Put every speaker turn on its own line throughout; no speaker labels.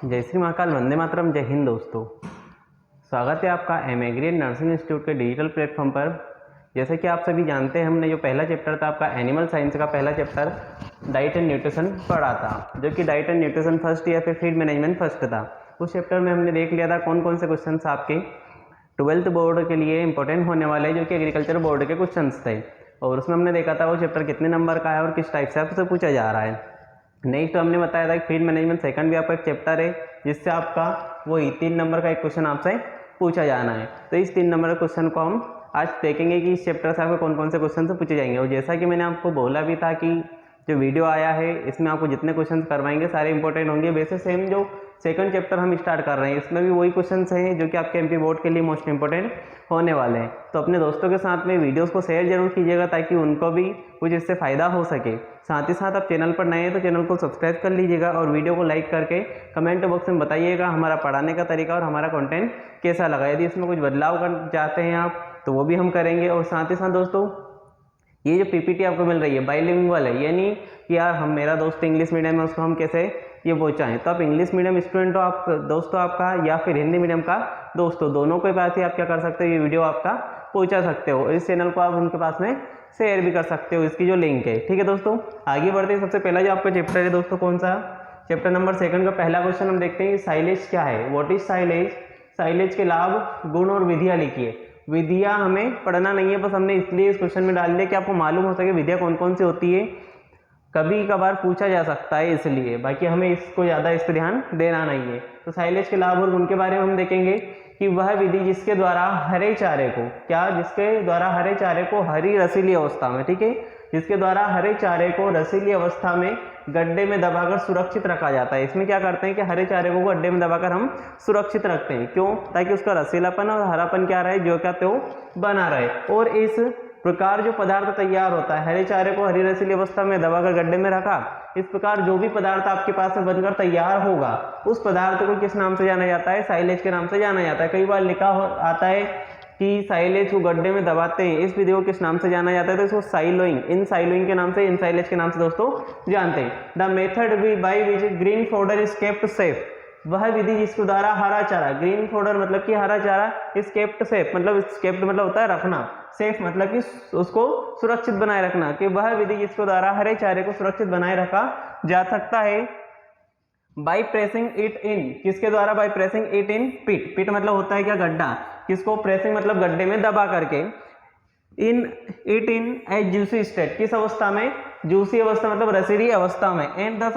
जय श्री महाकाल, वंदे मातरम, जय हिंद। दोस्तों, स्वागत है आपका एग्री नर्सिंग इंस्टीट्यूट के डिजिटल प्लेटफॉर्म पर। जैसे कि आप सभी जानते हैं, हमने जो पहला चैप्टर था आपका एनिमल साइंस का पहला चैप्टर डाइट एंड न्यूट्रिशन पढ़ा था, जो कि डाइट एंड न्यूट्रिशन फर्स्ट या फिर फीड मैनेजमेंट फर्स्ट था। उस चैप्टर में हमने देख लिया था कौन कौन से क्वेश्चन आपके 12th बोर्ड के लिए इंपॉर्टेंट होने वाले, जो कि एग्रीकल्चर बोर्ड के क्वेश्चन थे। और उसमें हमने देखा था वो चैप्टर कितने नंबर का है और किस टाइप से आपसे पूछा जा रहा है। नेक्स्ट हमने बताया था कि फीड मैनेजमेंट सेकंड भी आपका एक चैप्टर है, जिससे आपका वही 3 नंबर का एक क्वेश्चन आपसे पूछा जाना है। तो इस 3 नंबर के क्वेश्चन को हम आज देखेंगे कि इस चैप्टर से आपको कौन कौन से क्वेश्चन से पूछे जाएंगे। और जैसा कि मैंने आपको बोला भी था कि जो वीडियो आया है इसमें आपको जितने क्वेश्चन करवाएंगे सारे इंपॉर्टेंट होंगे। वैसे सेम जो सेकंड चैप्टर हम स्टार्ट कर रहे हैं इसमें भी वही क्वेश्चन हैं जो कि आपके एमपी बोर्ड के लिए मोस्ट इंपॉर्टेंट होने वाले हैं। तो अपने दोस्तों के साथ में वीडियोस को शेयर जरूर कीजिएगा ताकि उनको भी कुछ इससे फ़ायदा हो सके। साथ ही साथ आप चैनल पर नए हैं तो चैनल को सब्सक्राइब कर लीजिएगा और वीडियो को लाइक करके कमेंट बॉक्स में बताइएगा हमारा पढ़ाने का तरीका और हमारा कंटेंट कैसा लगा। यदि इसमें कुछ बदलाव कर चाहते हैं आप तो वो भी हम करेंगे। और साथ ही साथ दोस्तों, ये जो पीपीटी आपको मिल रही है बाइलिंगुअल है, यानी कि यार हम मेरा दोस्त इंग्लिश मीडियम है उसको हम कैसे ये पहुँचाएँ। तो आप इंग्लिश मीडियम स्टूडेंट हो आप दोस्तों आपका, या फिर हिंदी मीडियम का दोस्तों, दोनों के पास ही आप क्या कर सकते हो, ये वीडियो आपका पहुँचा सकते हो। इस चैनल को आप उनके पास में शेयर भी कर सकते हो, इसकी जो लिंक है। ठीक है दोस्तों, आगे बढ़ते हैं। सबसे पहला जो आपका चैप्टर है दोस्तों, कौन सा, चैप्टर नंबर 2 का पहला क्वेश्चन हम देखते हैं कि साइलेज क्या है। What is silage. साइलेज के लाभ, गुण और विधियाँ लिखिए। विधियाँ हमें पढ़ना नहीं है, बस हमने इसलिए इस क्वेश्चन में डाल दिया कि आपको मालूम हो सके विधियाँ कौन कौन सी होती है। कभी कभार पूछा जा सकता है इसलिए, बाकी हमें इसको ज़्यादा इस पर ध्यान देना नहीं है। तो साइलेज के लाभ और गुण के बारे में हम देखेंगे कि वह विधि जिसके द्वारा हरे चारे को, क्या, जिसके द्वारा हरे चारे को हरी रसीली अवस्था में, ठीक है, जिसके द्वारा हरे चारे को रसीली अवस्था में गड्ढे में दबाकर सुरक्षित रखा जाता है। इसमें क्या करते हैं कि हरे चारे को गड्ढे में दबाकर हम सुरक्षित रखते हैं। क्यों? ताकि उसका रसीलापन और हरापन क्या रहे, जो क्या तो बना रहे। और इस प्रकार जो पदार्थ तैयार होता है, हरे चारे को हरी रसीली अवस्था में दबाकर गड्ढे में रखा, इस प्रकार जो भी पदार्थ आपके पास में बनकर तैयार होगा उस पदार्थ को किस नाम से जाना जाता है, साइलेज के नाम से जाना जाता है। कई बार लिखा आता है कि साइलेज को गड्ढे में दबाते हैं, इस विधि को किस नाम से जाना जाता है, तो इसको साइलोइंग, इन साइलोइंग के नाम से, इन साइलेज के नाम से दोस्तों जानते हैं। The method by which green fodder is kept safe. वह विधि जिसके द्वारा हरा चारा, ग्रीन फोडर मतलब कि हरा चारा, इज केप्ट सेफ मतलब केप्ट मतलब होता है रखना, सेफ मतलब कि उसको सुरक्षित बनाए रखना, कि वह विधि जिसके द्वारा हरे चारे को सुरक्षित बनाए रखा जा सकता है बाई प्रेसिंग इट इन, किसके द्वारा, बाई प्रेसिंग इट इन पिट। पिट मतलब होता है क्या, गड्ढा, किसको, प्रेसिंग मतलब गड्ढे में दबा करके, in it in A juicy state, किस अवस्था में, जूसी अवस्था मतलब रसीली अवस्था में, and the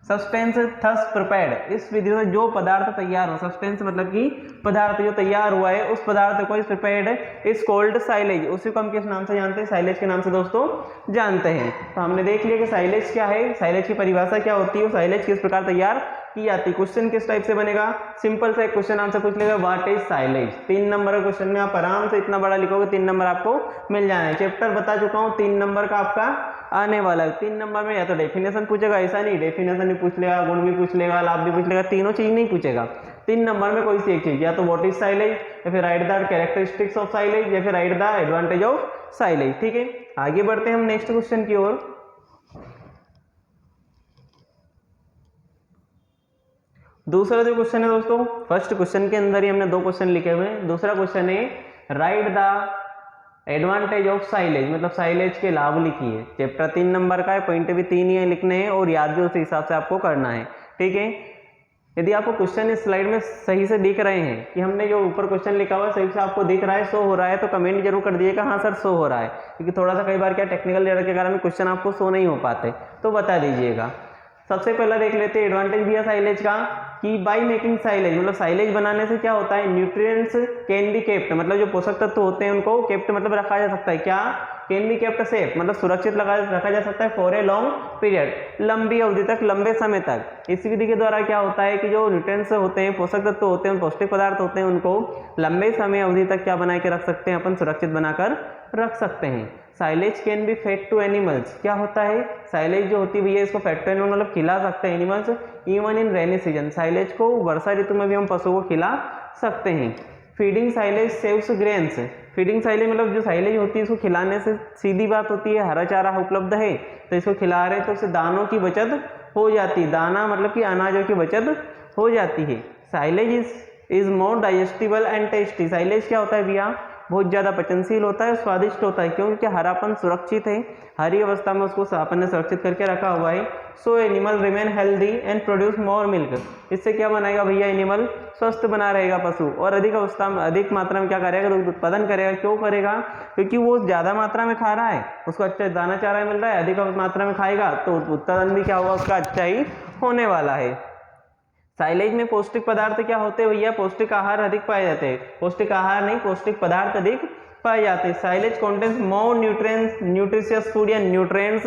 substance thus prepared, इस विधि से जो पदार्थ तैयार हो, सब्सटेंस मतलब कि पदार्थ जो तैयार हुआ है उस पदार्थ को इस प्रिपेयर्ड इज कॉल्ड साइलेज। उसी को हम किस नाम से जानते हैं, साइलेज के नाम से दोस्तों जानते हैं। तो हमने देख लिया कि साइलेज क्या है, साइलेज की परिभाषा क्या होती है, साइलेज किस प्रकार तैयार की जाती है। क्वेश्चन किस टाइप से बनेगा, सिंपल सा एक क्वेश्चन आंसर पूछ लेगा, व्हाट इज साइलेज। 3 नंबर का क्वेश्चन में आप आराम से इतना बड़ा लिखोगे 3 नंबर आपको मिल जाना है। चैप्टर बता चुका हूँ 3 नंबर का आपका आने वाला है। 3 नंबर में या तो डेफिनेशन पूछेगा, ऐसा नहीं, डेफिनेशन भी पूछ लेगा, गुण भी पूछ लेगा, लाभ भी पूछ लेगा, तीनों चीज नहीं पूछेगा। 3 नंबर में कोई सी एक चीज, या तो व्हाट इज साइलेज, या फिर right the characteristics of silage, या फिर right the advantage of silage. ठीक है, आगे बढ़ते हैं हम नेक्स्ट क्वेश्चन की ओर। दूसरा जो क्वेश्चन है दोस्तों, फर्स्ट क्वेश्चन के अंदर ही हमने 2 क्वेश्चन लिखे हुए हैं। दूसरा क्वेश्चन है right the advantage of silage, मतलब साइलेज के लाभ लिखिए। चैप्टर 3 नंबर का है, पॉइंट भी 3 ही लिखने हैं और याद भी उसी हिसाब से आपको करना है। ठीक है, यदि आपको क्वेश्चन इस स्लाइड में सही से दिख रहे हैं कि हमने जो ऊपर क्वेश्चन लिखा हुआ है सही से आपको दिख रहा है, शो हो रहा है, तो कमेंट जरूर कर दीजिएगा हाँ सर शो हो रहा है, क्योंकि थोड़ा सा कई बार क्या टेक्निकल एरर के कारण क्वेश्चन आपको शो नहीं हो पाते, तो बता दीजिएगा। सबसे पहला देख लेते हैं एडवांटेज भी है साइलेज का, कि बाई मेकिंग साइलेज, मतलब साइलेज बनाने से क्या होता है, न्यूट्रिएंट्स कैन बी केप्ट, मतलब जो पोषक तत्व होते हैं उनको केप्ट मतलब रखा जा सकता है, क्या, कैन बी केप्ट सेफ मतलब सुरक्षित रखा जा सकता है फॉर ए लॉन्ग पीरियड, लंबी अवधि तक, लंबे समय तक। इस विधि के द्वारा क्या होता है कि जो न्यूट्रिएंट्स होते हैं, पोषक तत्व होते हैं, पौष्टिक पदार्थ होते हैं, उनको लंबे समय अवधि तक क्या बना के रख सकते हैं, अपन सुरक्षित बनाकर रख सकते हैं। Silage can be fed to animals, क्या होता है, साइलेज जो होती है भैया इसको फेड टू एनिमल मतलब खिला सकते हैं animals, even in rainy season, silage को वर्षा ऋतु में भी हम पशुओं को खिला सकते हैं। Feeding silage saves grains, feeding silage मतलब जो साइलेज होती है इसको खिलाने से सीधी बात होती है, हरा चारा उपलब्ध है तो इसको खिला रहे हैं तो उससे दानों की बचत हो जाती है, दाना मतलब कि अनाजों की बचत हो जाती है। Silage is more digestible and tasty. Silage क्या होता है भैया, बहुत ज़्यादा पचनशील होता है, स्वादिष्ट होता है, क्योंकि हरापन सुरक्षित है, हरी अवस्था में उसको अपन ने सुरक्षित करके रखा हुआ है। So animal remain healthy and produce more milk. इससे क्या बनाएगा भैया, एनिमल स्वस्थ बना रहेगा पशु, और अधिक अवस्था में अधिक मात्रा में क्या करेगा, दूध उत्पादन करेगा। क्यों करेगा, क्योंकि वो ज़्यादा मात्रा में खा रहा है, उसको अच्छा दाना चारा मिल रहा है, अधिक मात्रा में खाएगा तो उत्पादन भी क्या होगा उसका अच्छा ही होने वाला है। साइलेज में पौष्टिक पदार्थ क्या होते हैं भैया, पौष्टिक आहार अधिक पाए जाते हैं, पौष्टिक आहार नहीं पौष्टिक पदार्थ अधिक पाए जाते हैं। Silage contains more nutritious food या nutrients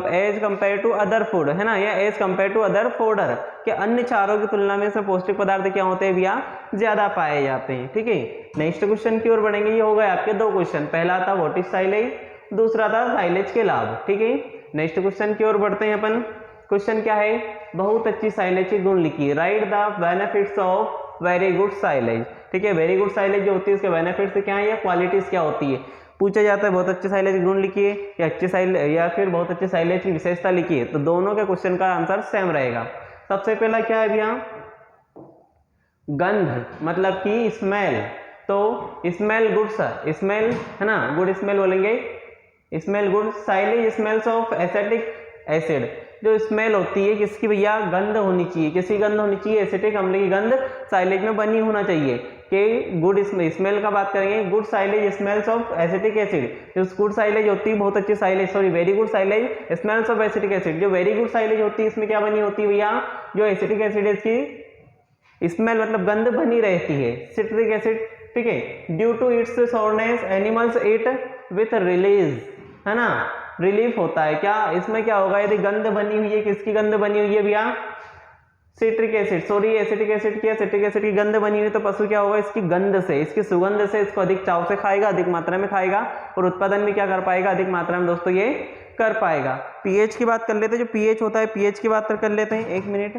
as compare to other food, है ना, या as compare to other fodder, के अन्य चारों की तुलना में से पौष्टिक पदार्थ क्या होते हैं भैया, ज्यादा पाए जाते हैं। ठीक है, नेक्स्ट क्वेश्चन की ओर बढ़ेंगे। ये हो गए आपके दो क्वेश्चन, पहला था व्हाट इज साइलेज, दूसरा था साइलेज के लाभ। ठीक है, नेक्स्ट क्वेश्चन की ओर बढ़ते हैं अपन। क्वेश्चन क्या है, बहुत अच्छी साइलेज के गुण लिखिए। Right the benefits of very good silage. ठीक है, वेरी गुड साइलेज जो होती है उसके बेनिफिट्स क्या है या क्वालिटीज क्या होती है, पूछा जाता है। बहुत अच्छे साइलेज के गुण लिखिए या अच्छे साइलेज या फिर बहुत अच्छे साइलेज की विशेषता लिखिए, तो दोनों के क्वेश्चन का आंसर सेम रहेगा। सबसे पहला क्या है भैया, गंध, मतलब कि स्मेल, तो स्मेल गुड, स्मेल है ना, गुड स्मेल बोलेंगे, smell good. Silage smells of acetic acid, जो स्मेल होती है किसकी भैया, गंध होनी चाहिए, किसकी गंध होनी चाहिए, एसिटिक अम्ल की गंध साइलेज में बनी होना चाहिए। कि गुड स्मेल का बात करेंगे, good silage smells of acetic acid, जो गुड साइलेज होती है, बहुत अच्छी silage, sorry very good silage smells of acetic acid, जो वेरी गुड साइलेज होती है इसमें क्या बनी होती है भैया, जो एसिटिक एसिड की स्मेल मतलब गंध बनी रहती है, सिट्रिक एसिड। ठीक है, due to its sourness animals eat with relish, है ना, रिलीफ होता है। क्या इसमें क्या होगा, यदि गंध बनी हुई है, किसकी गंध बनी हुई है भैया, citric acid, sorry acetic acid की, सिट्रिक एसिड की गंध बनी हुई, तो पशु क्या होगा, इसकी गंध से, इसकी सुगंध से इसको अधिक चाव से खाएगा, अधिक मात्रा में खाएगा, और उत्पादन भी क्या कर पाएगा, अधिक मात्रा में दोस्तों ये कर पाएगा। पीएच की बात कर लेते हैं, जो पीएच होता है, पीएच की बात कर लेते हैं, एक मिनट,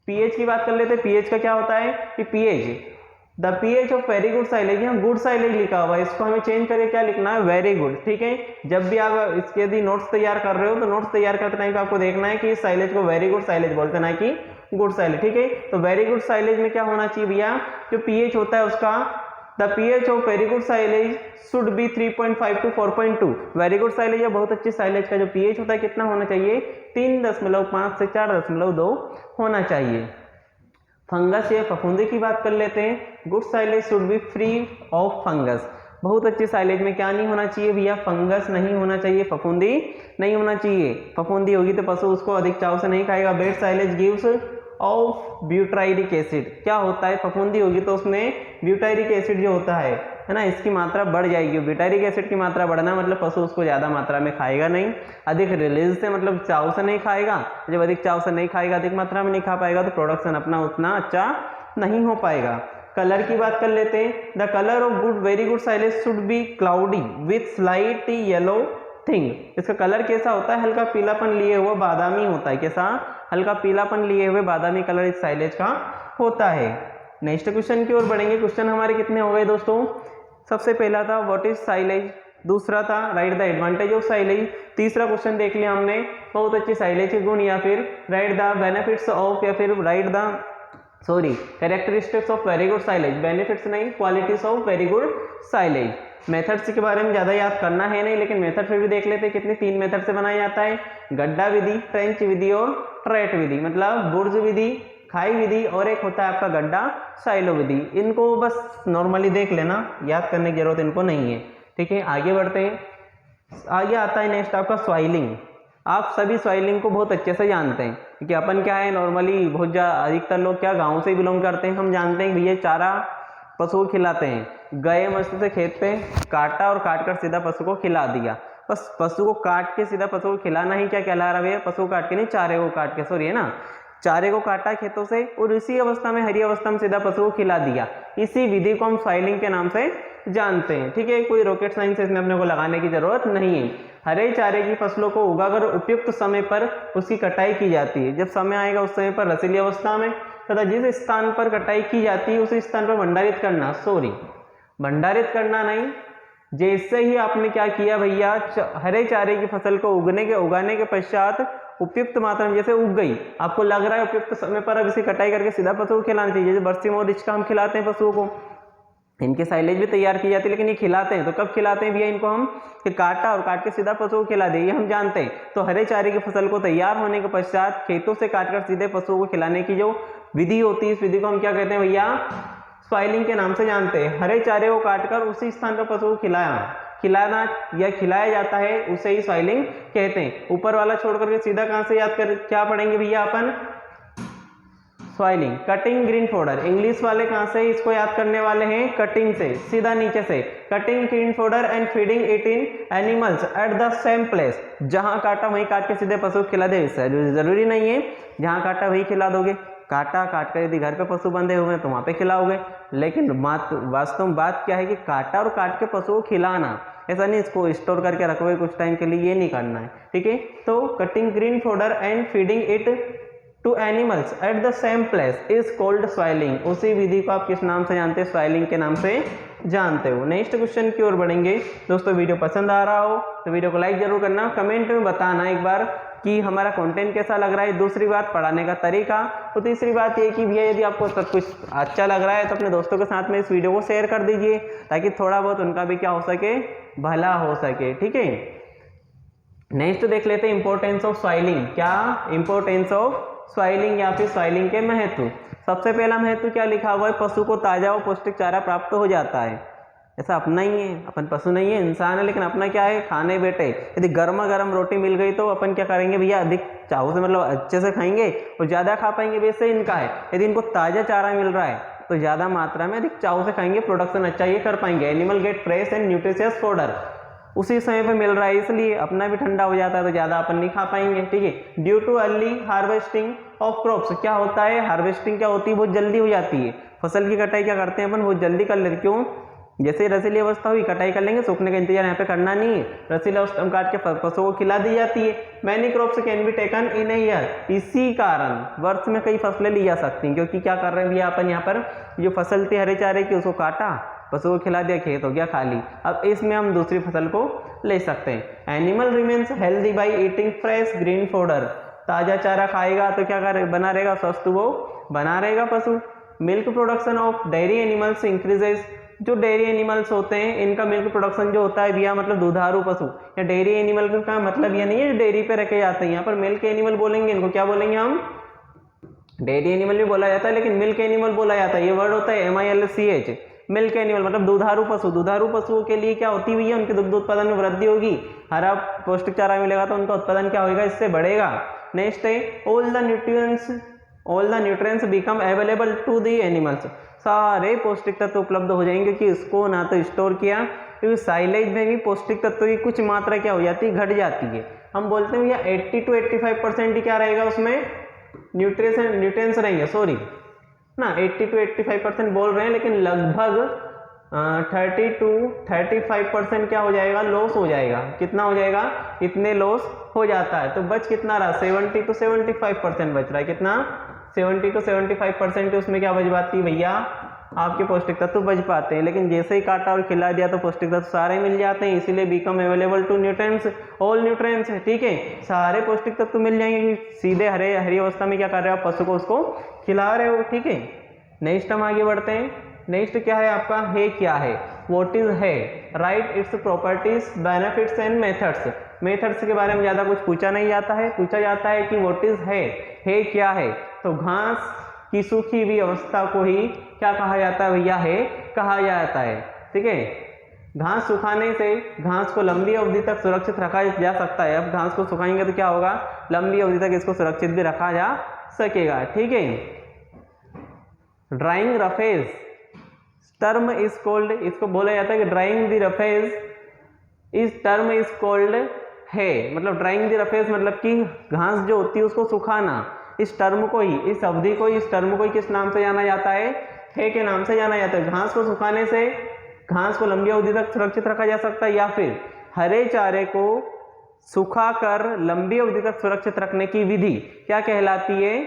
पीएच की बात कर लेते हैं। पीएच का क्या होता है कि pH, the pH of very good silage, यहाँ गुड साइलेज लिखा हुआ है, इसको हमें चेंज करके क्या लिखना है, वेरी गुड। ठीक है, जब भी आप इसके यदि नोट्स तैयार कर रहे हो तो नोट्स तैयार करते टाइम आपको देखना है कि इस साइलेज को वेरी गुड साइलेज बोलते ना कि गुड साइलेज। ठीक है, तो वेरी गुड साइलेज में क्या होना चाहिए भैया, जो पीएच होता है उसका, the pH of very good silage should be 3.5 to 4.2। Very good silage या बहुत अच्छी साइलेज का जो पीएच होता है कितना होना चाहिए, 3.5 से 4.2 होना चाहिए। फंगस या फफूंदी की बात कर लेते हैं। Good silage should be free of fungus. बहुत अच्छी साइलेज में क्या नहीं होना चाहिए भैया, फंगस नहीं होना चाहिए, फफूंदी नहीं होना चाहिए। फफूंदी होगी तो पशु उसको अधिक चाव से नहीं खाएगा। Bed silage gives off butyric acid, क्या होता है, फफूंदी होगी तो उसमें ब्यूटाइरिक एसिड जो होता है ना, इसकी मात्रा बढ़ जाएगी। ब्यूटाइरिक एसिड की मात्रा बढ़ना मतलब पशु उसको ज़्यादा मात्रा में खाएगा नहीं, अधिक रिलीज से मतलब चाव से नहीं खाएगा। जब अधिक चाव से नहीं खाएगा, अधिक मात्रा में नहीं खा पाएगा, तो प्रोडक्शन अपना उतना अच्छा नहीं हो पाएगा। कलर की बात कर लेते हैं। The colour of good very good silage should be cloudy with slight yellow thing. इसका कलर कैसा होता है, हल्का पीलापन लिए हुआ बादामी होता है। कैसा, हल्का पीलापन लिए हुए बादामी कलर इस साइलेज का होता है। नेक्स्ट क्वेश्चन की ओर बढ़ेंगे। क्वेश्चन हमारे कितने हो गए दोस्तों, सबसे पहला था व्हाट इज साइलेज, दूसरा था right the advantage of silage, तीसरा क्वेश्चन देख लिया हमने बहुत अच्छी साइलेज के गुण, या फिर राइट द बेनिफिट्स ऑफ, या फिर right the characteristics of very good silage, benefits नहीं qualities of very good silage. Methods के बारे में ज़्यादा याद करना है नहीं, लेकिन मेथड फिर भी देख लेते हैं कितनी, 3 मेथड से बनाया जाता है, गड्ढा विधि, ट्रेंच विधि और ट्रैट विधि, मतलब बुर्ज विधि, खाई विधि, और एक होता है आपका गड्ढा साइलो विधि। इनको बस नॉर्मली देख लेना, याद करने की जरूरत इनको नहीं है। ठीक है, आगे बढ़ते हैं। आगे आता है नेक्स्ट आपका सॉइलिंग। आप सभी सॉइलिंग को बहुत अच्छे से जानते हैं, क्योंकि अपन क्या है नॉर्मली बहुत ज़्यादा अधिकतर लोग क्या गाँव से बिलोंग करते हैं। हम जानते हैं भैया चारा पशु को खिलाते हैं, गए मस्त से खेत पे काटा और काट कर सीधा पशु को खिला दिया। बस पशु को काट के सीधा पशु को खिलाना ही क्या कहला रहा है, पशु को काट के नहीं, चारे को काट के, सॉरी है ना, चारे को काटा खेतों से और इसी अवस्था में, हरी अवस्था में सीधा पशु को खिला दिया। इसी विधि को हम सॉइलिंग के नाम से जानते हैं। ठीक है, कोई रॉकेट साइंस इसमें अपने को लगाने की जरूरत नहीं है। हरे चारे की फसलों को उगाकर उपयुक्त समय पर उसकी कटाई की जाती है। जब समय आएगा उस समय पर रसीली अवस्था में तथा जिस स्थान पर कटाई की जाती है उसी स्थान पर भंडारित करना, सॉरी भंडारित करना नहीं, जैसे ही आपने क्या किया भैया, हरे चारे की फसल को उगाने के पश्चात उपयुक्त मात्रा में, जैसे उग गई, आपको लग रहा है उपयुक्त समय पर अब इसकी कटाई करके सीधा पशुओं को खिलाना चाहिए। जैसे बरसीम और रिच का हम खिलाते हैं पशुओं को, इनके साइलेज भी तैयार की जाती है, लेकिन ये खिलाते हैं तो कब खिलाते हैं भैया इनको हम, कि काटा और काट के सीधा पशुओं को खिला दे, ये हम जानते हैं। तो हरे चारे की फसल को तैयार होने के पश्चात खेतों से काटकर सीधे पशुओं को खिलाने की जो विधि होती है, इस विधि को हम क्या कहते हैं भैया, स्वाइलिंग के नाम से जानते हैं। हरे चारे को काटकर उसी स्थान पर पशुओं को खिलाना या खिलाया जाता है, उसे ही स्वाइलिंग कहते हैं। ऊपर वाला छोड़ करके सीधा कहां से याद कर क्या पढ़ेंगे भैया अपन, स्वाइलिंग। कटिंग ग्रीन फोडर, इंग्लिश वाले कहां से इसको याद करने वाले हैं, कटिंग से, सीधा नीचे से। Cutting green fodder and feeding it in animals at the same place, जहां काटा वहीं काट के सीधे पशु को खिला दे। जरूरी नहीं है जहां काटा वहीं खिला दोगे, काटा काट कर यदि घर पे पशु बंधे हुए हैं तो वहां पे खिलाओगे, लेकिन वास्तव में बात क्या है कि काटा और काट के पशु को खिलाना, ऐसा नहीं इसको स्टोर करके रखोगे कुछ टाइम के लिए, ये नहीं करना है, ठीक है। तो cutting green fodder and feeding it to animals at the same place is called soiling. उसी विधि को आप किस नाम से जानते हैं, स्वाइलिंग के नाम से जानते हो। नेक्स्ट क्वेश्चन की ओर बढ़ेंगे। दोस्तों वीडियो पसंद आ रहा हो तो वीडियो को लाइक जरूर करना, कमेंट में बताना एक बार कि हमारा कंटेंट कैसा लग रहा है। दूसरी बात पढ़ाने का तरीका, तो तीसरी बात ये कि भैया यदि आपको सब कुछ अच्छा लग रहा है तो अपने दोस्तों के साथ में इस वीडियो को शेयर कर दीजिए, ताकि थोड़ा बहुत उनका भी क्या हो सके, भला हो सके, ठीक है। नेक्स्ट देख लेते हैं इंपॉर्टेंस ऑफ स्वाइलिंग। क्या इंपॉर्टेंस ऑफ स्वाइलिंग या फिर स्वाइलिंग के महत्व। सबसे पहला महत्व क्या लिखा हुआ है, पशु को ताजा और पौष्टिक चारा प्राप्त हो जाता है। ऐसा अपना ही है, अपन पशु नहीं है, इंसान है, लेकिन अपना क्या है, खाने बैठे यदि गर्मा गर्म रोटी मिल गई तो अपन क्या करेंगे भैया, अधिक चाहो से मतलब अच्छे से खाएंगे और ज़्यादा खा पाएंगे। वैसे इनका है, यदि इनको ताज़ा चारा मिल रहा है तो ज़्यादा मात्रा में अधिक चाहो से खाएंगे, प्रोडक्शन अच्छा ये कर पाएंगे। Animal gate fresh and nutritious fodder, उसी समय पे मिल रहा है, इसलिए अपना भी ठंडा हो जाता है तो ज़्यादा अपन नहीं खा पाएंगे, ठीक है। Due too early harvesting of crops, क्या होता है, हार्वेस्टिंग क्या होती है, बहुत जल्दी हो जाती है। फसल की कटाई क्या करते हैं अपन, बहुत जल्दी कर लेते, क्यों, जैसे रसीली अवस्था हुई कटाई कर लेंगे, सूखने का इंतजार यहाँ पे करना नहीं है, रसीली अवस्था में काट के पशुओं को खिला दी जाती है। Many crops can be taken in a year, इसी कारण वर्ष में कई फसलें ली जा सकती हैं, क्योंकि क्या कर रहे हैं भैया अपन यहाँ पर, जो फसल थी हरे चारे की उसको काटा, पशुओं को खिला दिया, खेत हो गया खाली। अब इसमें हम दूसरी फसल को ले सकते हैं। Animal remains healthy by eating fresh green fodder, ताजा चारा खाएगा तो क्या कर बना रहेगा, स्वस्थ वो बना रहेगा पशु। Milk production of dairy animals increases, जो डेयरी एनिमल्स होते हैं इनका मिल्क प्रोडक्शन जो होता है भैया, मतलब दुधारू पशु या डेयरी एनिमल का मतलब ये नहीं है डेयरी पे रखे जाते हैं, यहाँ पर मिल्क एनिमल बोलेंगे, इनको क्या बोलेंगे हम, डेयरी एनिमल भी बोला जाता है, लेकिन मिल्क एनिमल बोला जाता है। ये वर्ड होता है MILCH, मिल्क एनिमल मतलब दुधारू पशु। दुधारू पशुओं के लिए क्या होती हुई है, उनके दुग्ध उत्पादन में वृद्धि होगी, हरा पौष्टिक चारा मिलेगा तो उनका उत्पादन क्या होगा, इससे बढ़ेगा। नेक्स्ट है all the nutrients become available to the animals, सारे पौष्टिक तत्व उपलब्ध हो जाएंगे, क्योंकि इसको ना तो स्टोर किया, क्योंकि साइलेज में भी पौष्टिक तत्व की कुछ मात्रा क्या हो जाती है, घट जाती है। हम बोलते हैं भैया 80 to 85% ही क्या रहेगा उसमें, न्यूट्रिएंट्स रहेंगे, सॉरी ना 80 to 85% बोल रहे हैं, लेकिन लगभग 30 to 35% क्या हो जाएगा, लॉस हो जाएगा। कितना हो जाएगा, इतने लॉस हो जाता है, तो बच कितना रहा, 70 to 75% बच रहा है। कितना, 70 to 75% उसमें क्या बच पाती है भैया, आपके पौष्टिक तत्व बच पाते हैं। लेकिन जैसे ही काटा और खिला दिया तो पौष्टिक तत्व सारे मिल जाते हैं, इसीलिए become available to nutrients, all nutrients, ठीक है, सारे पौष्टिक तत्व मिल जाएंगे। सीधे हरी अवस्था में क्या कर रहे हो, पशु को उसको खिला रहे हो, ठीक है। नेक्स्ट हम आगे बढ़ते हैं। नेक्स्ट क्या है आपका, है क्या है, व्हाट इज है, right its properties, benefits and methods. Methods के बारे में ज्यादा कुछ पूछा नहीं जाता है, पूछा जाता है कि व्हाट इज है क्या है। तो घास की सूखी हुई अवस्था को ही क्या कहा जाता है भैया, है कहा जाता है, ठीक है। घास सुखाने से घास को लंबी अवधि तक सुरक्षित रखा जा सकता है। अब घास को सुखाएंगे तो क्या होगा, लंबी अवधि तक इसको सुरक्षित भी रखा जा सकेगा, ठीक है। Drawing roughage term is cold, इसको बोला जाता है कि ड्राइंग द रफेज इस टर्म इज कोल्ड है, मतलब ड्राइंग द रफेज मतलब कि घास जो होती है उसको सुखाना, इस टर्म को ही, इस अवधि को, इस टर्म को ही किस नाम से जाना जाता है के नाम से जाना जाता है। घास को सुखाने से घास को लंबी अवधि तक सुरक्षित रखा जा सकता है, या फिर हरे चारे को सुखाकर लंबी अवधि तक सुरक्षित रखने की विधि क्या कहलाती है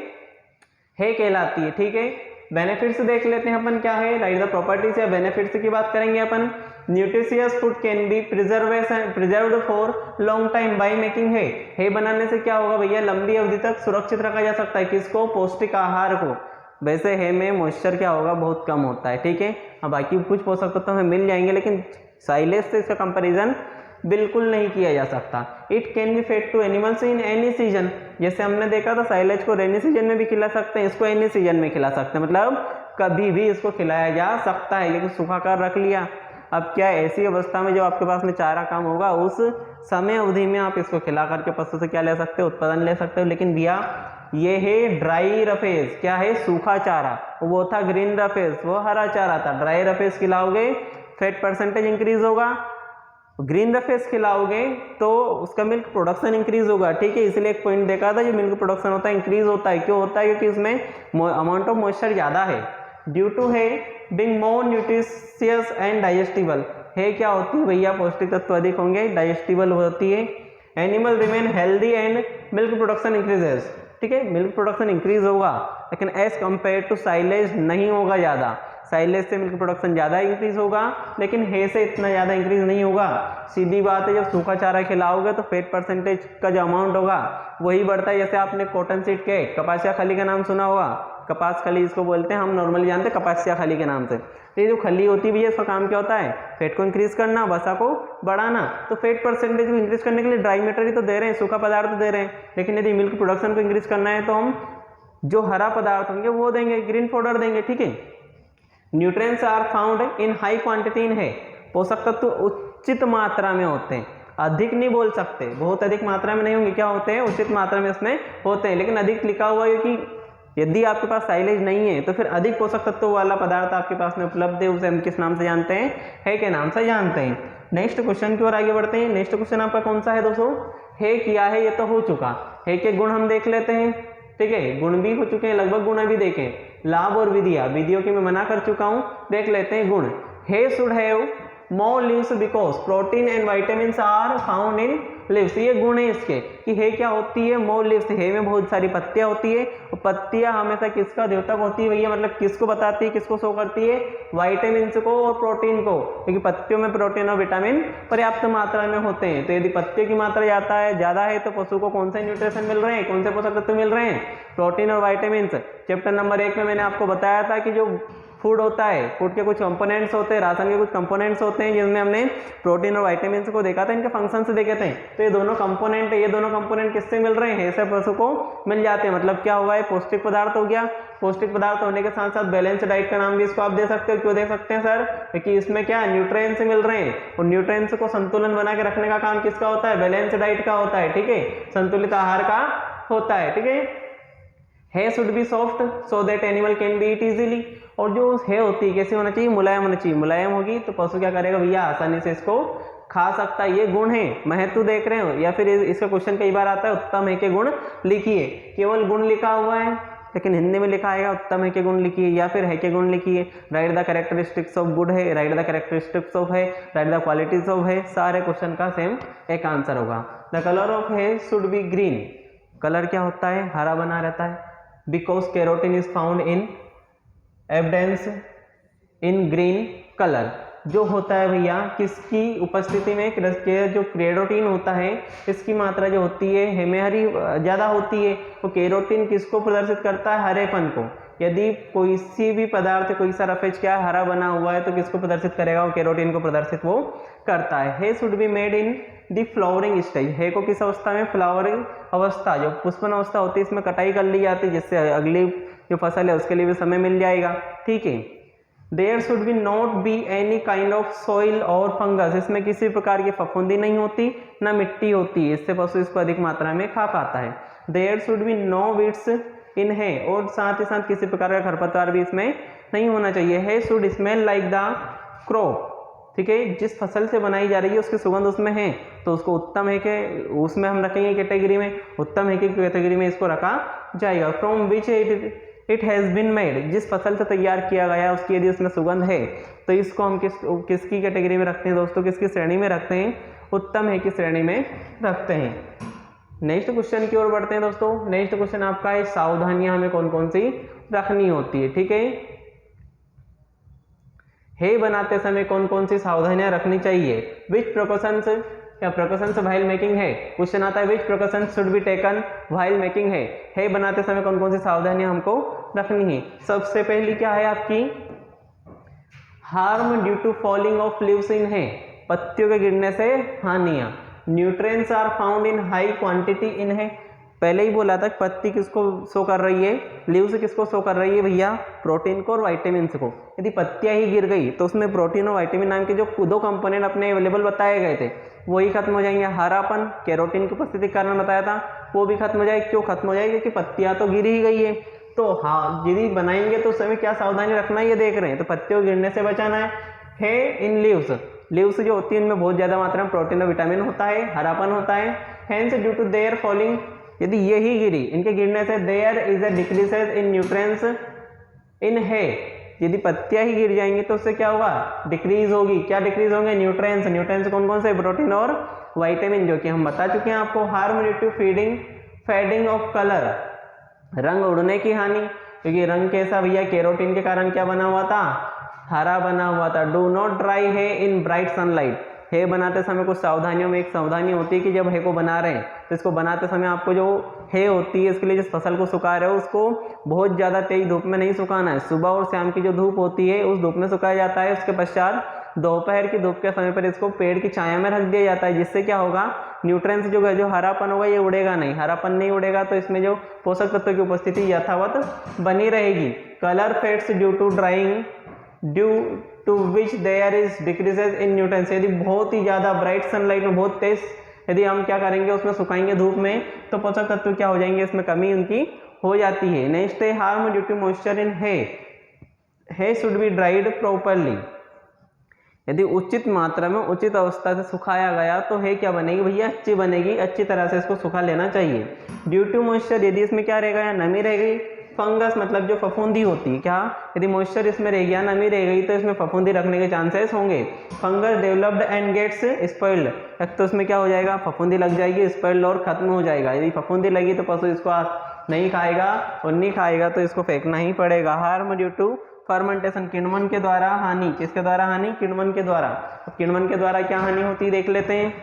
कहलाती है, ठीक है। बेनिफिट्स देख लेते हैं अपन क्या है, राइट द प्रॉपर्टीज या बेनिफिट्स की बात करेंगे अपन। Nutritious food can be preserved for long time by making hay बनाने से क्या होगा भैया, लंबी अवधि तक सुरक्षित रखा जा सकता है। किसको, पौष्टिक आहार को। वैसे है में मॉइस्चर क्या होगा, बहुत कम होता है, ठीक है। अब बाकी कुछ पोषक तत्व हमें मिल जाएंगे, लेकिन साइलेज से इसका कंपैरिजन बिल्कुल नहीं किया जा सकता। It can be fed to animals in any season, जैसे हमने देखा था साइलेज को रेनी सीजन में भी खिला सकते हैं, इसको एनी सीजन में खिला सकते हैं, मतलब कभी भी इसको खिलाया जा सकता है। लेकिन सूखा कर रख लिया, अब क्या ऐसी अवस्था में जब आपके पास में चारा कम होगा उस समय अवधि में आप इसको खिला करके पशु से क्या ले सकते हो, उत्पादन ले सकते हो। लेकिन भैया ये है ड्राई रफेज, क्या है, सूखा चारा। वो था ग्रीन रफेज, वो हरा चारा था। ड्राई रफेज खिलाओगे फैट परसेंटेज इंक्रीज होगा, ग्रीन रफेज खिलाओगे तो उसका मिल्क प्रोडक्शन इंक्रीज होगा, ठीक है। इसलिए एक पॉइंट देखा था, जो मिल्क प्रोडक्शन होता है इंक्रीज होता है। क्यों होता है, क्योंकि इसमें अमाउंट ऑफ मॉइस्चर ज़्यादा है। ड्यू टू है being more nutritious and digestible, है क्या होती है भैया, पौष्टिक तत्व अधिक होंगे, डाइजेस्टिबल होती है। Animal remain healthy and milk production increases, ठीक है, मिल्क प्रोडक्शन इंक्रीज होगा, लेकिन एज कंपेयर टू साइलेज नहीं होगा ज़्यादा। साइलेज से मिल्क प्रोडक्शन ज़्यादा इंक्रीज होगा, लेकिन है से इतना ज़्यादा इंक्रीज नहीं होगा। सीधी बात है, जब सूखा चारा खिलाओगे तो फैट परसेंटेज का जो अमाउंट होगा वही बढ़ता है। जैसे आपने कॉटन सीड के कपासिया खली का नाम सुना होगा, कपास खली इसको बोलते हैं, हम नॉर्मली जानते हैं कपासिया खली के नाम से। तो ये जो खली होती है भैया, इसका काम क्या होता है, फैट को इंक्रीज करना, वसा को बढ़ाना। तो फैट परसेंटेज को इंक्रीज करने के लिए ड्राई मैटर ही तो दे रहे हैं, सूखा पदार्थ दे रहे हैं। लेकिन यदि मिल्क प्रोडक्शन को इंक्रीज करना है तो हम जो हरा पदार्थ होंगे वो देंगे, ग्रीन पाउडर देंगे, ठीक है। Nutrients are found in high quantity in है, पोषक तत्व उचित मात्रा में होते हैं, अधिक नहीं बोल सकते, बहुत अधिक मात्रा में नहीं होंगे, क्या होते हैं, उचित मात्रा में इसमें होते हैं। लेकिन अधिक लिखा हुआ है कि यदि आपके पास साइलेज नहीं है तो फिर अधिक पोषक तत्व वाला पदार्थ आपके पास में उपलब्ध है, उसे हम किस नाम से जानते हैं, है के नाम से जानते हैं। नेक्स्ट क्वेश्चन की ओर आगे बढ़ते हैं। नेक्स्ट क्वेश्चन आपका कौन सा है दोस्तों, है किया है, ये तो हो चुका है। के गुण हम देख लेते हैं, ठीक है, गुण भी हो चुके हैं, लगभग गुण अभी देखें। लाभ और विधियां, विधियों की मैं मना कर चुका हूं, देख लेते हैं गुण। Hay should have more leaves because protein and vitamins are found in leaves, ये गुण है इसके कि हे क्या होती है, मोर लीव्स, हे में बहुत सारी पत्तियां होती है, और पत्तियां हमेशा किसका द्योतक होती है भैया, मतलब किसको बताती है, किसको शो करती है, विटामिन्स को और प्रोटीन को, क्योंकि पत्तियों में प्रोटीन और विटामिन पर्याप्त मात्रा में होते हैं। तो यदि पत्तियों की मात्रा ज़्यादा है तो पशु को कौन से न्यूट्रिशन मिल रहे हैं, कौन से पोषक तत्व मिल रहे हैं, प्रोटीन और विटामिन्स। चैप्टर नंबर 1 में मैंने आपको बताया था कि जो फूड होता है, फूड के कुछ कंपोनेंट्स होते हैं, राशन के कुछ कंपोनेंट्स होते हैं, जिसमें हमने प्रोटीन और विटामिन्स को देखा था, इनके फंक्शंस देखे थे। तो ये दोनों कंपोनेंट है, ये दोनों कंपोनेंट किससे मिल रहे हैं, ऐसे पशु को मिल जाते हैं। मतलब क्या हुआ है, पौष्टिक पदार्थ हो गया। पौष्टिक पदार्थ होने के साथ साथ बैलेंस डाइट का नाम भी इसको आप दे सकते हो। क्यों दे सकते हैं सर, क्योंकि इसमें क्या न्यूट्रिएंट्स मिल रहे हैं, और न्यूट्रिएंट्स को संतुलन बना के रखने का काम किसका होता है, बैलेंस डाइट का होता है, ठीक है, संतुलित आहार का होता है, ठीक है। है should B soft so that animal can be eat easily, और जो है होती है कैसे होना चाहिए, मुलायम होना चाहिए। मुलायम होगी तो पशु क्या करेगा भैया, आसानी से इसको खा सकता है। ये गुण है, महत्व देख रहे हो, या फिर इसका क्वेश्चन कई बार आता है उत्तम है के गुण लिखिए, केवल गुण लिखा हुआ है, लेकिन हिंदी में लिखा आएगा उत्तम है के गुण लिखिए, या फिर है के गुण लिखिए। Right the characteristics of good है, राइट द कैरेक्टरिस्टिक्स ऑफ है, राइट द क्वालिटीज ऑफ है, सारे क्वेश्चन का सेम एक आंसर होगा। द कलर ऑफ है शुड बी ग्रीन, कलर क्या होता है, हरा बना रहता है। Because carotene is found in evidence in green colour, जो होता है भैया किसकी उपस्थिति में, जो कैरोटीन होता है इसकी मात्रा जो होती है हमें हरी ज़्यादा होती है। तो कैरोटीन किसको प्रदर्शित करता है, हरेपन को। यदि कोई सी भी पदार्थ, कोई सा रफेज क्या हरा बना हुआ है तो किसको प्रदर्शित करेगा, वो कैरोटीन को प्रदर्शित वो करता है। Hay should be made in the flowering stage, hay को किस अवस्था में, फ्लावरिंग अवस्था, जो पुष्पन अवस्था होती है इसमें कटाई कर ली जाती है, जिससे अगली जो फसल है उसके लिए भी समय मिल जाएगा, ठीक है। There should be not be any kind of soil और फंगस, इसमें किसी प्रकार की फफूंदी नहीं होती, ना मिट्टी होती है, इससे पशु इसको अधिक मात्रा में खा पाता है। There should be no weeds in hay, और साथ ही साथ किसी प्रकार का खरपतवार भी इसमें नहीं होना चाहिए। है should smell like the crop, ठीक है, जिस फसल से बनाई जा रही है उसकी सुगंध उसमें है तो उसको उत्तम है के उसमें हम रखेंगे कैटेगरी में, उत्तम है की कैटेगरी में इसको रखा जाएगा। From which it has been made, जिस फसल से तैयार किया गया उसकी यदि उसमें सुगंध है तो इसको हम किसकी कैटेगरी में रखते हैं दोस्तों, किसकी श्रेणी में रखते हैं, उत्तम है की श्रेणी में रखते हैं। नेक्स्ट क्वेश्चन की ओर बढ़ते हैं दोस्तों। नेक्स्ट क्वेश्चन आपका है सावधानियां हमें कौन कौन सी रखनी होती है। ठीक है बनाते समय कौन कौन सी सावधानियां रखनी चाहिए। विच प्रिकॉशंस या precautions while making hay, question आता है which precautions should be taken while making hay बनाते समय कौन कौन सी सावधानियां हमको रखनी है। सबसे पहली क्या है आपकी, harm due to falling of leaves in hay, पत्तियों के गिरने से हानियां। Nutrients are found in high quantity in hay, पहले ही बोला था पत्ती किसको शो कर रही है, लीव्स किसको शो कर रही है भैया, प्रोटीन को और वाइटामिन को। यदि पत्तियां ही गिर गई तो उसमें प्रोटीन और वाइटामिन नाम के जो दो कंपोनेंट अपने अवेलेबल बताए गए थे वही खत्म हो जाएंगे। हरापन कैरोटीन की उपस्थिति के कारण बताया था वो भी खत्म हो जाएगी। क्यों खत्म हो जाएगी, क्योंकि पत्तियां तो गिर ही गई है। तो हाँ यदि बनाएंगे तो उस समय क्या सावधानी रखना है ये देख रहे हैं। तो पत्तियों गिरने से बचाना है इन लीव्स, लीव्स जो होती है इनमें बहुत ज्यादा मात्रा में प्रोटीन और विटामिन होता है, हरापन होता है। Hence due to their falling, यदि ये ही गिरी इनके गिरने से there is a decreases in nutrients in है, यदि पत्तियां ही गिर जाएंगी तो उससे क्या होगा, डिक्रीज होगी। क्या डिक्रीज होंगे, न्यूट्रिएंट्स। न्यूट्रिएंट्स कौन कौन से, प्रोटीन और विटामिन, जो कि हम बता चुके हैं आपको। Harm due to fading of colour, रंग उड़ने की हानि, क्योंकि रंग कैसा भैया, कैरोटीन के कारण क्या बना हुआ था, हरा बना हुआ था। डू नॉट ड्राई है इन ब्राइट सनलाइट, है बनाते समय कुछ सावधानियों में एक सावधानी होती है कि जब है को बना रहे हैं तो इसको बनाते समय आपको जो है होती है इसके लिए जिस फसल को सुखा रहे हो उसको बहुत ज़्यादा तेज धूप में नहीं सुखाना है। सुबह और शाम की जो धूप होती है उस धूप में सुखाया जाता है। उसके पश्चात दोपहर की धूप के समय पर इसको पेड़ की छाया में रख दिया जाता है, जिससे क्या होगा, न्यूट्रिएंट्स जो हरापन होगा ये उड़ेगा नहीं। हरापन नहीं उड़ेगा तो इसमें जो पोषक तत्वों की उपस्थिति यथावत बनी रहेगी। Colour fades due to drying due to which there is decreases in nutrients, यदि बहुत ही ज़्यादा ब्राइट सनलाइट में बहुत तेज यदि हम क्या करेंगे उसमें सुखाएंगे धूप में तो पोषक तत्व क्या हो जाएंगे, इसमें कमी उनकी हो जाती है। नेक्स्ट है harm due to moisture in है शुड बी ड्राइड प्रॉपरली, यदि उचित मात्रा में उचित अवस्था से सुखाया गया तो है क्या बनेगी भैया, अच्छी बनेगी। अच्छी तरह से इसको सुखा लेना चाहिए। ड्यू टू मॉइस्चर, यदि इसमें क्या रहेगा, या नमी रह गई। फंगस मतलब जो फफूंदी होती है, क्या यदि मॉइस्चर इसमें रह गया, नमी रह गई तो इसमें फफूंदी रखने के चांसेस होंगे। Fungus developed and gets spoiled, तो इसमें क्या हो जाएगा, फफूंदी लग जाएगी, स्पॉइल्ड और खत्म हो जाएगा। यदि फफूंदी लगी तो पशु इसको नहीं खाएगा और नहीं खाएगा तो इसको फेंकना ही पड़ेगा। हार्म ड्यू टू फर्मेंटेशन, किण्वन के द्वारा हानि, किसके द्वारा हानि, किण्वन के द्वारा। किण्वन के द्वारा क्या हानि होती है देख लेते हैं।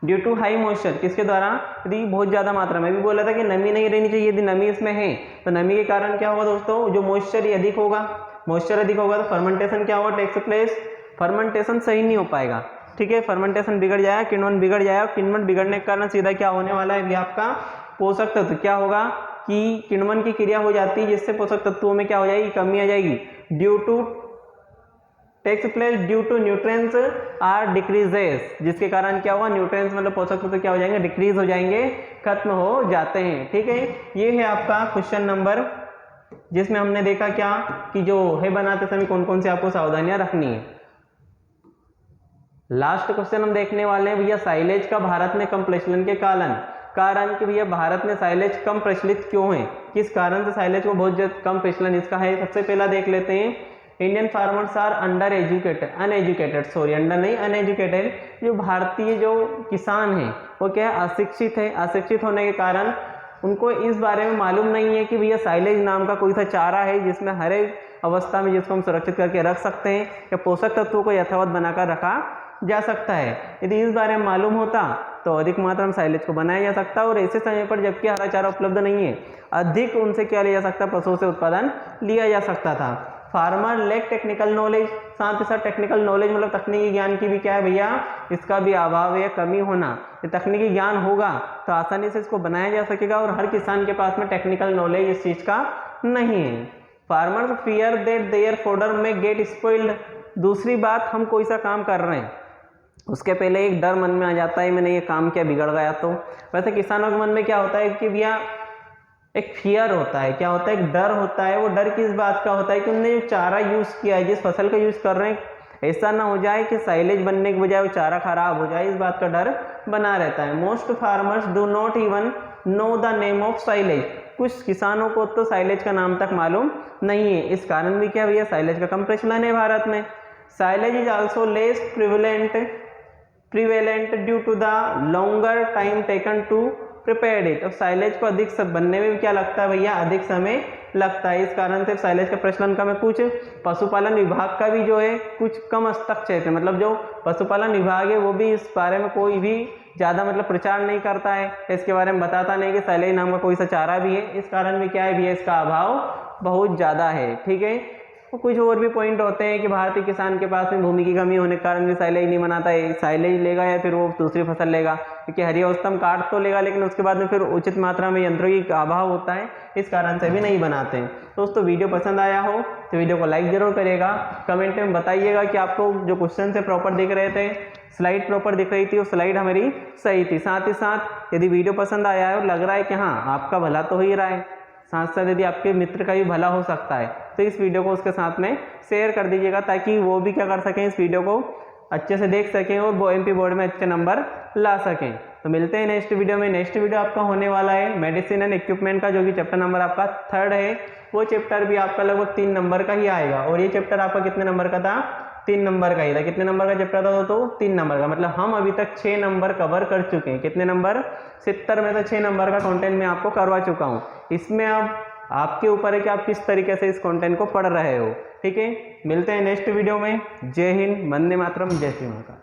ड्यू टू हाई मॉइस्चर, किसके द्वारा, यदि बहुत ज्यादा मात्रा में, भी बोला था कि नमी नहीं रहनी चाहिए, यदि नमी इसमें है तो नमी के कारण क्या होगा दोस्तों, जो मॉइस्चर अधिक होगा, मॉइस्चर अधिक होगा तो फर्मेंटेशन क्या होगा, टेक्स प्लेस, फर्मेंटेशन सही नहीं हो पाएगा। ठीक है, फर्मेंटेशन बिगड़ जाएगा, किण्वन बिगड़ जाएगा। किण्वन बिगड़ने के कारण सीधा क्या होने वाला है, आपका पोषक तत्व क्या होगा कि किण्वन की क्रिया हो जाती है जिससे पोषक तत्वों में क्या हो जाएगी, कमी आ जाएगी। Due to takes place due to nutrients are decreases, जिसके कारण क्या होगा, न्यूट्रिएंट्स मतलब पोषक तत्व क्या हो जाएंगे, डिक्रीज हो जाएंगे, खत्म हो जाते हैं। ठीक है, ये है आपका क्वेश्चन नंबर, जिसमें हमने देखा क्या कि जो है बनाते समय कौन कौन सी आपको सावधानियां रखनी है। लास्ट क्वेश्चन हम देखने वाले हैं भैया, साइलेज का भारत में कम प्रचलन के कारण कि भैया भारत में साइलेज कम प्रचलित क्यों है, किस कारण से साइलेज को बहुत कम प्रचलन इसका है। सबसे पहला देख लेते हैं, Indian farmers are under educated, uneducated, जो भारतीय जो किसान हैं वो क्या है, अशिक्षित है। अशिक्षित होने के कारण उनको इस बारे में मालूम नहीं है कि भैया साइलेज नाम का कोई सा चारा है जिसमें हर एक अवस्था में जिसको हम सुरक्षित करके रख सकते हैं या पोषक तत्वों को यथावत बनाकर रखा जा सकता है। यदि इस बारे में मालूम होता तो अधिक मात्रा में साइलेज को बनाया जा सकता और ऐसे समय पर जबकि हरा चारा उपलब्ध नहीं है अधिक उनसे क्या लिया जा सकता, पशुओं से उत्पादन लिया जा सकता था। फार्मर लेक टेक्निकल नॉलेज, साथ ही साथ टेक्निकल नॉलेज मतलब तकनीकी ज्ञान की भी क्या है भैया, इसका भी अभाव या कमी होना। ये तकनीकी ज्ञान होगा तो आसानी से इसको बनाया जा सकेगा और हर किसान के पास में टेक्निकल नॉलेज इस चीज का नहीं है। Farmers fear that their fodder में गेट स्पॉइल्ड, दूसरी बात हम कोई सा काम कर रहे हैं उसके पहले एक डर मन में आ जाता है मैंने ये काम क्या बिगड़ गया तो। वैसे किसानों के मन में क्या होता है कि भैया एक फियर होता है, क्या होता है, एक डर होता है। वो डर किस बात का होता है कि उन्होंने जो चारा यूज किया है, जिस फसल का यूज कर रहे हैं ऐसा ना हो जाए कि साइलेज बनने के बजाय वो चारा खराब हो जाए, इस बात का डर बना रहता है। Most farmers do not even know the name of silage, कुछ किसानों को तो साइलेज का नाम तक मालूम नहीं है। इस कारण भी क्या भैया साइलेज का कम प्रचलन है भारत में। Silage is also less prevalent prevalent due to the longer time taken to prepare it. अब साइलेज को अधिक सब बनने में भी क्या लगता है भैया, अधिक समय लगता है। इस कारण से साइलेज का प्रचलन कम है। कुछ पशुपालन विभाग का भी जो है कुछ कम हस्तक्षेप है, मतलब जो पशुपालन विभाग है वो भी इस बारे में कोई भी ज़्यादा मतलब प्रचार नहीं करता है, इसके बारे में बताता नहीं कि साइलेज नाम का कोई सा चारा भी है। इस कारण भी क्या है भैया, इसका अभाव बहुत ज़्यादा है। ठीक है, तो कुछ और भी पॉइंट होते हैं कि भारतीय किसान के पास में भूमि की कमी होने के कारण भी साइलेज नहीं बनाता है। साइलेज लेगा या फिर वो दूसरी फसल लेगा, क्योंकि हरियोस्तम काट तो लेगा लेकिन उसके बाद में फिर उचित मात्रा में यंत्रों की अभाव होता है, इस कारण से भी नहीं बनाते हैं। दोस्तों वीडियो पसंद आया हो तो वीडियो को लाइक जरूर करिएगा, कमेंट में बताइएगा कि आपको जो क्वेश्चन से प्रॉपर दिख रहे थे, स्लाइड प्रॉपर दिख रही थी, वो स्लाइड हमारी सही थी। साथ ही साथ यदि वीडियो पसंद आया है और लग रहा है कि हाँ आपका भला तो हो ही रहा है, साथ साथ यदि आपके मित्र का भी भला हो सकता है, तो इस वीडियो को उसके साथ में शेयर कर दीजिएगा, ताकि वो भी क्या कर सकें, इस वीडियो को अच्छे से देख सकें और वो एमपी बोर्ड में अच्छे नंबर ला सकें। तो मिलते हैं नेक्स्ट वीडियो में। नेक्स्ट वीडियो आपका होने वाला है मेडिसिन एंड इक्विपमेंट का, जो कि चैप्टर नंबर आपका 3rd है। वो चैप्टर भी आपका लगभग 3 नंबर का ही आएगा। और ये चैप्टर आपका कितने नंबर का था, 3 नंबर का ही था। कितने नंबर का चैप्टर था तो 3 नंबर का, मतलब हम अभी तक 6 नंबर कवर कर चुके हैं। कितने नंबर, 70 में से 6 नंबर का कंटेंट मैं आपको करवा चुका हूँ। इसमें अब आपके ऊपर है कि आप किस तरीके से इस कंटेंट को पढ़ रहे हो। ठीक है, मिलते हैं नेक्स्ट वीडियो में। जय हिंद, वंदे मातरम, जय श्री महाकाल।